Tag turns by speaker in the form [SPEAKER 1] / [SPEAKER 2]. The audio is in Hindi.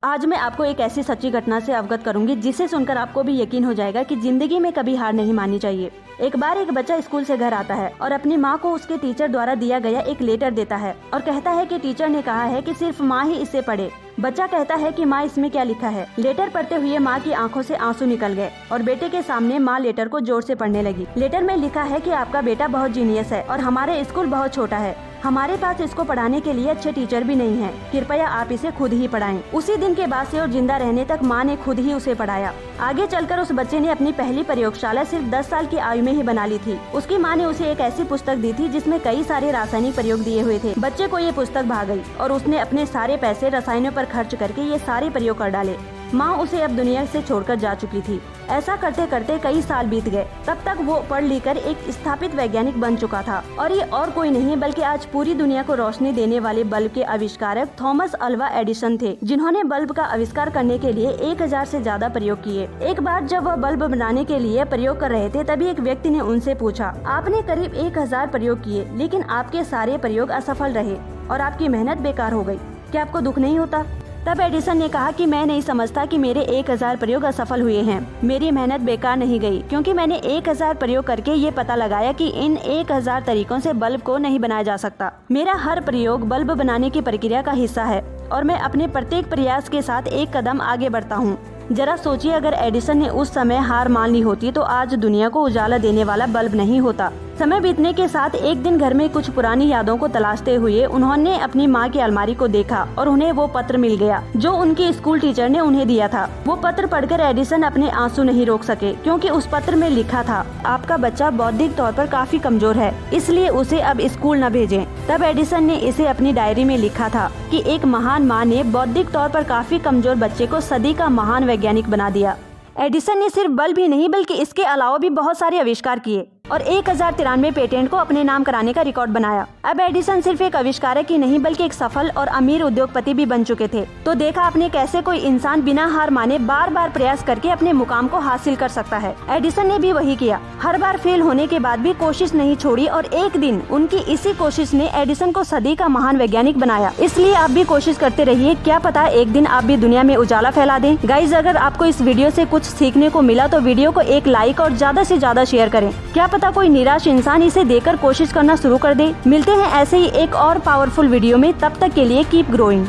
[SPEAKER 1] आज मैं आपको एक ऐसी सच्ची घटना से अवगत करूंगी जिसे सुनकर आपको भी यकीन हो जाएगा कि जिंदगी में कभी हार नहीं माननी चाहिए। एक बार एक बच्चा स्कूल से घर आता है और अपनी माँ को उसके टीचर द्वारा दिया गया एक लेटर देता है और कहता है कि टीचर ने कहा है कि सिर्फ माँ ही इसे पढ़े। बच्चा कहता है कि माँ इसमें क्या लिखा है। लेटर पढ़ते हुए माँ की आंखों से आंसू निकल गए और बेटे के सामने माँ लेटर को जोर से पढ़ने लगी। लेटर में लिखा है कि आपका बेटा बहुत जीनियस है और हमारे स्कूल बहुत छोटा है। हमारे पास इसको पढ़ाने के लिए अच्छे टीचर भी नहीं हैं। कृपया आप इसे खुद ही पढ़ाएं। उसी दिन के बाद से और जिंदा रहने तक माँ ने खुद ही उसे पढ़ाया। आगे चलकर उस बच्चे ने अपनी पहली प्रयोगशाला सिर्फ 10 साल की आयु में ही बना ली थी। उसकी माँ ने उसे एक ऐसी पुस्तक दी थी जिसमें कई सारे रासायनिक प्रयोग दिए हुए थे। बच्चे को ये पुस्तक भा गई और उसने अपने सारे पैसे रसायनों पर खर्च करके ये सारे प्रयोग कर डाले। माँ उसे अब दुनिया से छोड़कर जा चुकी थी। ऐसा करते करते कई साल बीत गए। तब तक वो पढ़ लिख कर एक स्थापित वैज्ञानिक बन चुका था और ये और कोई नहीं बल्कि आज पूरी दुनिया को रोशनी देने वाले बल्ब के आविष्कारक थॉमस अल्वा एडिसन थे, जिन्होंने बल्ब का आविष्कार करने के लिए 1000 से ज्यादा प्रयोग किए। एक बार जब वह बल्ब बनाने के लिए प्रयोग कर रहे थे तभी एक व्यक्ति ने उनसे पूछा, आपने करीब 1000 प्रयोग किए लेकिन आपके सारे प्रयोग असफल रहे और आपकी मेहनत बेकार हो गयी, क्या आपको दुख नहीं होता? तब एडिसन ने कहा कि मैं नहीं समझता कि मेरे 1000 प्रयोग असफल हुए हैं। मेरी मेहनत बेकार नहीं गई क्योंकि मैंने 1000 प्रयोग करके ये पता लगाया कि इन 1000 तरीकों से बल्ब को नहीं बनाया जा सकता। मेरा हर प्रयोग बल्ब बनाने की प्रक्रिया का हिस्सा है और मैं अपने प्रत्येक प्रयास के साथ एक कदम आगे बढ़ता हूँ। जरा सोचिए, अगर एडिसन ने उस समय हार मान ली होती तो आज दुनिया को उजाला देने वाला बल्ब नहीं होता। समय बीतने के साथ एक दिन घर में कुछ पुरानी यादों को तलाशते हुए उन्होंने अपनी माँ की अलमारी को देखा और उन्हें वो पत्र मिल गया जो उनके स्कूल टीचर ने उन्हें दिया था। वो पत्र पढ़कर एडिसन अपने आंसू नहीं रोक सके क्योंकि उस पत्र में लिखा था, आपका बच्चा बौद्धिक तौर पर काफी कमजोर है, इसलिए उसे अब स्कूल न भेजें। तब एडिसन ने इसे अपनी डायरी में लिखा था कि एक महान माँ ने बौद्धिक तौर पर काफी कमजोर बच्चे को सदी का महान वैज्ञानिक बना दिया। एडिसन ने सिर्फ बल्ब ही नहीं बल्कि इसके अलावा भी बहुत सारे आविष्कार किए और 1093 पेटेंट को अपने नाम कराने का रिकॉर्ड बनाया। अब एडिसन सिर्फ एक आविष्कारक ही नहीं बल्कि एक सफल और अमीर उद्योगपति भी बन चुके थे। तो देखा आपने कैसे कोई इंसान बिना हार माने बार बार प्रयास करके अपने मुकाम को हासिल कर सकता है। एडिसन ने भी वही किया। हर बार फेल होने के बाद भी कोशिश नहीं छोड़ी और एक दिन उनकी इसी कोशिश ने एडिसन को सदी का महान वैज्ञानिक बनाया। इसलिए आप भी कोशिश करते रहिए, क्या पता एक दिन आप भी दुनिया में उजाला फैला दें। गाइज, अगर आपको इस वीडियो से कुछ सीखने को मिला तो वीडियो को एक लाइक और ज्यादा से ज्यादा शेयर करें। क्या पता कोई निराश इंसान इसे देखकर कोशिश करना शुरू कर दे। मिलते हैं ऐसे ही एक और पावरफुल वीडियो में, तब तक के लिए कीप ग्रोइंग।